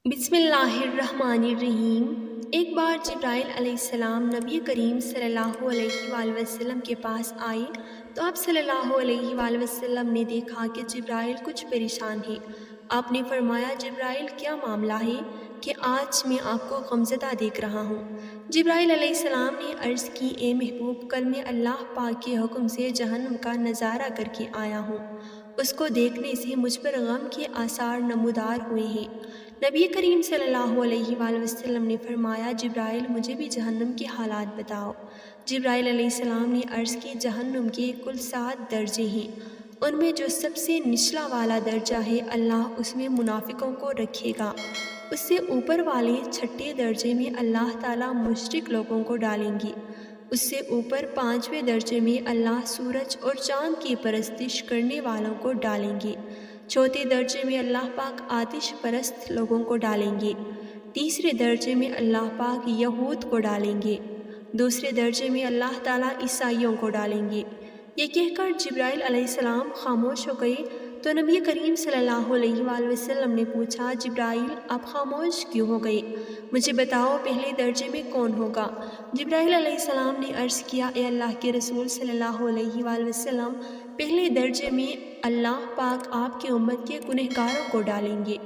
بسم اللہ الرحمن الرحیم۔ ایک بار جبرائیل علیہ السلام نبی کریم صلی اللہ علیہ وآلہ وسلم کے پاس آئے تو آپ صلی اللہ علیہ وآلہ وسلم نے دیکھا کہ جبرائیل کچھ پریشان ہے۔ آپ نے فرمایا، جبرائیل کیا معاملہ ہے کہ آج میں آپ کو غمزدہ دیکھ رہا ہوں؟ جبرائیل علیہ السلام نے عرض کی، اے محبوب، کل میں اللہ پاک کے حکم سے جہنم کا نظارہ کر کے آیا ہوں۔ اس کو دیکھنے سے مجھ پر غم کے آثار نمودار ہوئے ہیں۔ نبی کریم صلی اللہ علیہ وآلہ وسلم نے فرمایا، جبرائیل مجھے بھی جہنم کے حالات بتاؤ۔ جبرائیل علیہ السلام نے عرض کی، جہنم کے کل 7 درجے ہیں، ان میں جو سب سے نچلا والا درجہ ہے اللہ اس میں منافقوں کو رکھے گا۔ اس سے اوپر والے 6 درجے میں اللہ تعالیٰ مشرک لوگوں کو ڈالیں گے۔ اس سے اوپر 5ویں درجے میں اللہ سورج اور چاند کی پرستش کرنے والوں کو ڈالیں گے۔ 4 درجے میں اللہ پاک آتش پرست لوگوں کو ڈالیں گے۔ 3 درجے میں اللہ پاک یہود کو ڈالیں گے۔ 2 درجے میں اللہ تعالیٰ عیسائیوں کو ڈالیں گے۔ یہ کہہ کر جبرائیل علیہ السلام خاموش ہو گئے تو نبی کریم صلی اللہ علیہ وآلہ وسلم نے پوچھا، جبرائیل آپ خاموش کیوں ہو گئے؟ مجھے بتاؤ پہلے درجے میں کون ہوگا؟ جبرائیل علیہ السلام نے عرض کیا، اے اللہ کے رسول صلی اللہ علیہ وآلہ وسلم، پہلے درجے میں اللہ پاک آپ کی امت کے گنہگاروں کو ڈالیں گے۔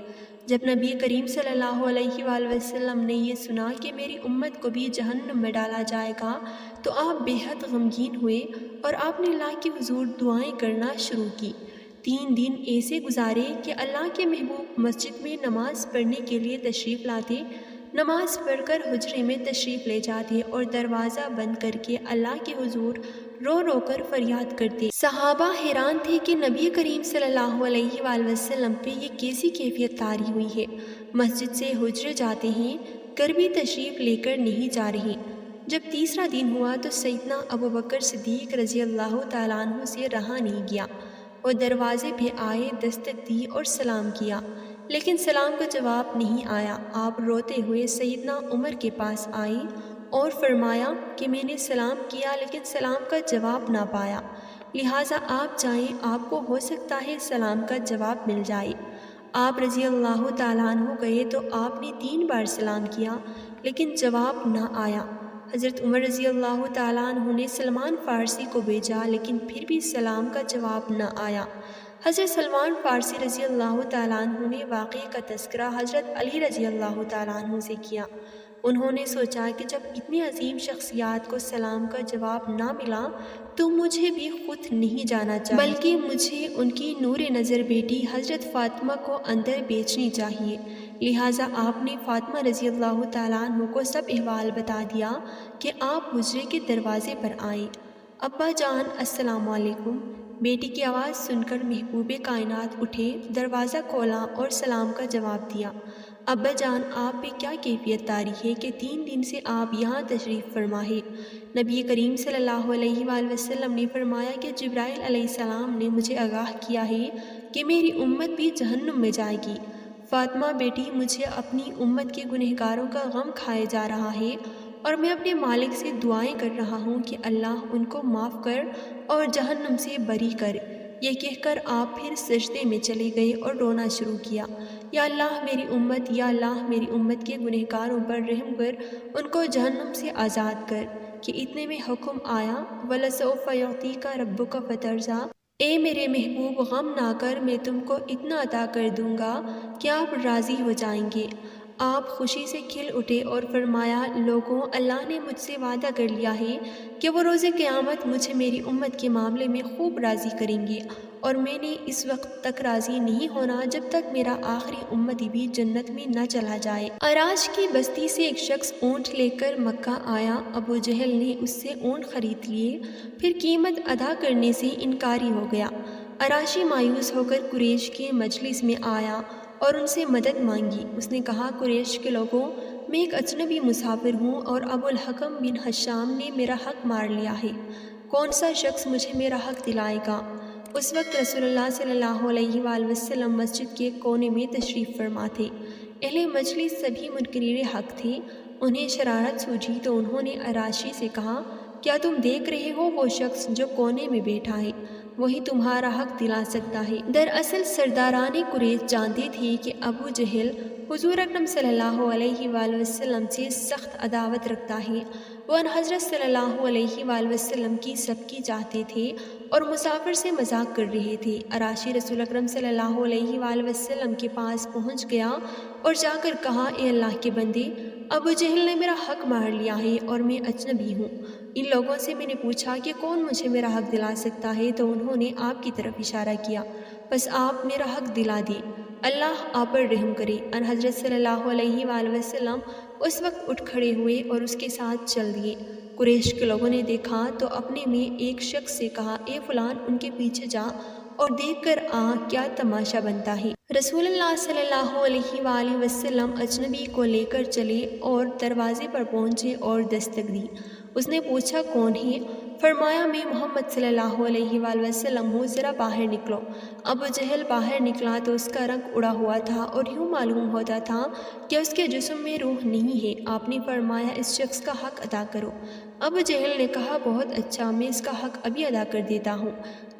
جب نبی کریم صلی اللہ علیہ وآلہ وسلم نے یہ سنا کہ میری امت کو بھی جہنم میں ڈالا جائے گا تو آپ بے حد غمگین ہوئے اور آپ نے اللہ کے حضور دعائیں کرنا شروع کی۔ 3 دن ایسے گزارے کہ اللہ کے محبوب مسجد میں نماز پڑھنے کے لیے تشریف لاتے، نماز پڑھ کر حجرے میں تشریف لے جاتے اور دروازہ بند کر کے اللہ کے حضور رو رو کر فریاد کرتے۔ صحابہ حیران تھے کہ نبی کریم صلی اللہ علیہ وآلہ وسلم پہ یہ کیسی کیفیت طاری ہوئی ہے۔ مسجد سے حجرے جاتے ہیں، گھر بھی تشریف لے کر نہیں جا رہے۔ جب تیسرا دن ہوا تو سیدنا ابوبکر صدیق رضی اللہ تعالیٰ عنہ سے رہا نہیں گیا۔ وہ دروازے پہ آئے، دستک دی اور سلام کیا، لیکن سلام کا جواب نہیں آیا۔ آپ روتے ہوئے سیدنا عمر کے پاس آئے اور فرمایا کہ میں نے سلام کیا لیکن سلام کا جواب نہ پایا، لہٰذا آپ جائیں، آپ کو ہو سکتا ہے سلام کا جواب مل جائے۔ آپ رضی اللہ تعالیٰ عنہ گئے تو آپ نے 3 بار سلام کیا لیکن جواب نہ آیا۔ حضرت عمر رضی اللہ تعالیٰ عنہ نے سلمان فارسی کو بھیجا لیکن پھر بھی سلام کا جواب نہ آیا۔ حضرت سلمان فارسی رضی اللہ تعالیٰ عنہ نے واقعے کا تذکرہ حضرت علی رضی اللہ تعالیٰ عنہ سے کیا۔ انہوں نے سوچا کہ جب اتنی عظیم شخصیات کو سلام کا جواب نہ ملا تو مجھے بھی خود نہیں جانا چاہیے، بلکہ مجھے ان کی نور نظر بیٹی حضرت فاطمہ کو اندر بھیجنی چاہیے۔ لہٰذا آپ نے فاطمہ رضی اللہ تعالیٰ عنہ کو سب احوال بتا دیا کہ آپ حجرے کے دروازے پر آئیں۔ ابا جان السلام علیکم۔ بیٹی کی آواز سن کر محبوب کائنات اٹھے، دروازہ کھولا اور سلام کا جواب دیا۔ ابا جان، آپ پہ کیا کیفیت طاری ہے کہ 3 دن سے آپ یہاں تشریف فرما ہے؟ نبی کریم صلی اللہ علیہ وآلہ وسلم نے فرمایا کہ جبرائیل علیہ السلام نے مجھے آگاہ کیا ہے کہ میری امت بھی جہنم میں جائے گی۔ فاطمہ بیٹی، مجھے اپنی امت کے گنہگاروں کا غم کھائے جا رہا ہے اور میں اپنے مالک سے دعائیں کر رہا ہوں کہ اللہ ان کو معاف کر اور جہنم سے بری کر۔ یہ کہہ کر آپ پھر سجدے میں چلے گئے اور رونا شروع کیا، یا اللہ میری امت، یا اللہ میری امت کے گنہگاروں پر رحم کر ان کو جہنم سے آزاد کر۔ کہ اتنے میں حکم آیا، وَلَسَوْفَ يُعْطِيكَ رَبُّكَ فَتَرْضَىٰ، اے میرے محبوب غم نہ کر، میں تم کو اتنا عطا کر دوں گا کہ آپ راضی ہو جائیں گے۔ آپ خوشی سے کھل اٹھے اور فرمایا، لوگوں، اللہ نے مجھ سے وعدہ کر لیا ہے کہ وہ روز قیامت مجھے میری امت کے معاملے میں خوب راضی کریں گے، اور میں نے اس وقت تک راضی نہیں ہونا جب تک میرا آخری امتی بھی جنت میں نہ چلا جائے۔ اراج کی بستی سے ایک شخص اونٹ لے کر مکہ آیا۔ ابو جہل نے اس سے اونٹ خرید لیے، پھر قیمت ادا کرنے سے انکاری ہو گیا۔ اراشی مایوس ہو کر قریش کے مجلس میں آیا اور ان سے مدد مانگی۔ اس نے کہا، قریش کے لوگوں، میں ایک اجنبی مسافر ہوں اور ابو الحکم بن حشام نے میرا حق مار لیا ہے، کون سا شخص مجھے میرا حق دلائے گا؟ اس وقت رسول اللہ صلی اللہ علیہ وآلہ وسلم مسجد کے کونے میں تشریف فرما تھے۔ اہل مجلس سبھی منکرین حق تھے۔ انہیں شرارت سوجھی تو انہوں نے اراشی سے کہا، کیا تم دیکھ رہے ہو وہ شخص جو کونے میں بیٹھا ہے؟ وہی تمہارا حق دلا سکتا ہے۔ دراصل سرداران قریش جانتے تھے کہ ابو جہل حضور اکرم صلی اللہ علیہ وآلہ وسلم سے سخت عداوت رکھتا ہے۔ وہ ان حضرت صلی اللہ علیہ وآلہ وسلم کی سب کی چاہتے تھے اور مسافر سے مذاق کر رہے تھے۔ عراشی رسول اکرم صلی اللہ علیہ وآلہ وسلم کے پاس پہنچ گیا اور جا کر کہا، اے اللہ کے بندے، ابو جہل نے میرا حق مار لیا ہے اور میں اجنبی ہوں۔ ان لوگوں سے میں نے پوچھا کہ کون مجھے میرا حق دلا سکتا ہے، تو انہوں نے آپ کی طرف اشارہ کیا، بس آپ میرا حق دلا دیں، اللہ آپ پر رحم کرے۔ ان حضرت صلی اللہ علیہ وآلہ وسلم اس وقت اٹھ کھڑے ہوئے اور اس کے ساتھ چل دیے۔ قریش کے لوگوں نے دیکھا تو اپنے میں ایک شخص سے کہا، اے فلان، ان کے پیچھے جا اور دیکھ کر آ کیا تماشا بنتا ہے۔ رسول اللہ صلی اللہ علیہ وآلہ وسلم اجنبی کو لے کر چلے اور دروازے پر پہنچے اور دستک دی۔ اس نے پوچھا، کون ہے؟ فرمایا، میں محمد صلی اللہ علیہ وآلہ وسلم ہوں، ذرا باہر نکلو۔ ابو جہل باہر نکلا تو اس کا رنگ اڑا ہوا تھا اور یوں معلوم ہوتا تھا کہ اس کے جسم میں روح نہیں ہے۔ آپ نے فرمایا، اس شخص کا حق ادا کرو۔ ابو جہل نے کہا، بہت اچھا، میں اس کا حق ابھی ادا کر دیتا ہوں۔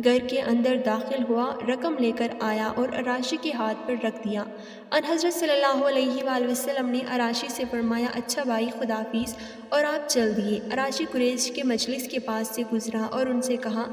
گھر کے اندر داخل ہوا، رقم لے کر آیا اور عراشی کے ہاتھ پر رکھ دیا۔ ان حضرت صلی اللہ علیہ وآلہ وسلم نے عراشی سے فرمایا، اچھا بھائی، خداحافظ، اور آپ چل دیے۔ عراشی قریش کے مجلس کے پاس سے گزرا اور ان سے کہا،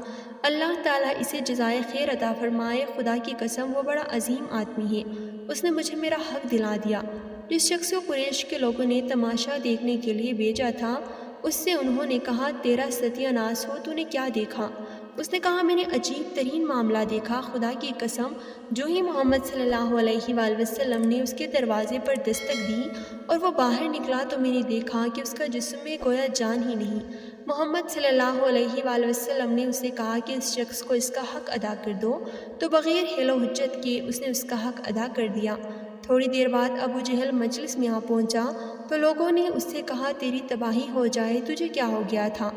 اللہ تعالیٰ اسے جزائے خیر عطا فرمائے، خدا کی قسم وہ بڑا عظیم آدمی ہے، اس نے مجھے میرا حق دلا دیا۔ جس شخص کو قریش کے لوگوں نے تماشا دیکھنے کے لیے بھیجا تھا، اس سے انہوں نے کہا، تیرا ستیہ ناس ہو، تو نے کیا دیکھا؟ اس نے کہا، میں نے عجیب ترین معاملہ دیکھا، خدا کی قسم، جو ہی محمد صلی اللہ علیہ وآلہ وسلم نے اس کے دروازے پر دستک دی اور وہ باہر نکلا تو میں نے دیکھا کہ اس کا جسم میں گویا جان ہی نہیں۔ محمد صلی اللہ علیہ وآلہ وسلم نے اسے کہا کہ اس شخص کو اس کا حق ادا کر دو، تو بغیر حیل و حجت کے اس نے اس کا حق ادا کر دیا۔ تھوڑی دیر بعد ابو جہل مجلس میں آ پہنچا تو لوگوں نے اس سے کہا، تیری تباہی ہو جائے، تجھے کیا ہو گیا تھا؟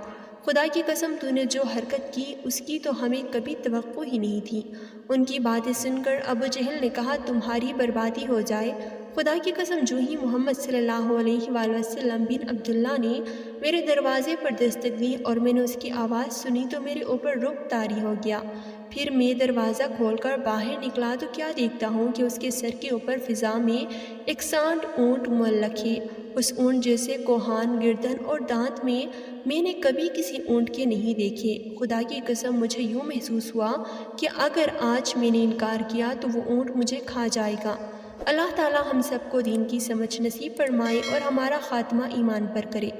خدا کی قسم، تو نے جو حرکت کی اس کی تو ہمیں کبھی توقع ہی نہیں تھی۔ ان کی باتیں سن کر ابو جہل نے کہا، تمہاری بربادی ہو جائے، خدا کی قسم، جو ہی محمد صلی اللہ علیہ وآلہ وسلم بن عبداللہ نے میرے دروازے پر دستک دی اور میں نے اس کی آواز سنی تو میرے اوپر رعب طاری ہو گیا۔ پھر میں دروازہ کھول کر باہر نکلا تو کیا دیکھتا ہوں کہ اس کے سر کے اوپر فضا میں ایک سانڈ اونٹ معلق ہے۔ اس اونٹ جیسے کوہان گردن اور دانت میں نے کبھی کسی اونٹ کے نہیں دیکھے۔ خدا کی قسم، مجھے یوں محسوس ہوا کہ اگر آج میں نے انکار کیا تو وہ اونٹ مجھے کھا جائے گا۔ اللہ تعالی ہم سب کو دین کی سمجھ نصیب فرمائے اور ہمارا خاتمہ ایمان پر کرے۔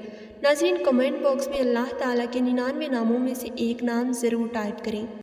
ناظرین، کمنٹ باکس میں اللہ تعالیٰ کے 99 ناموں میں سے ایک نام ضرور ٹائپ کریں۔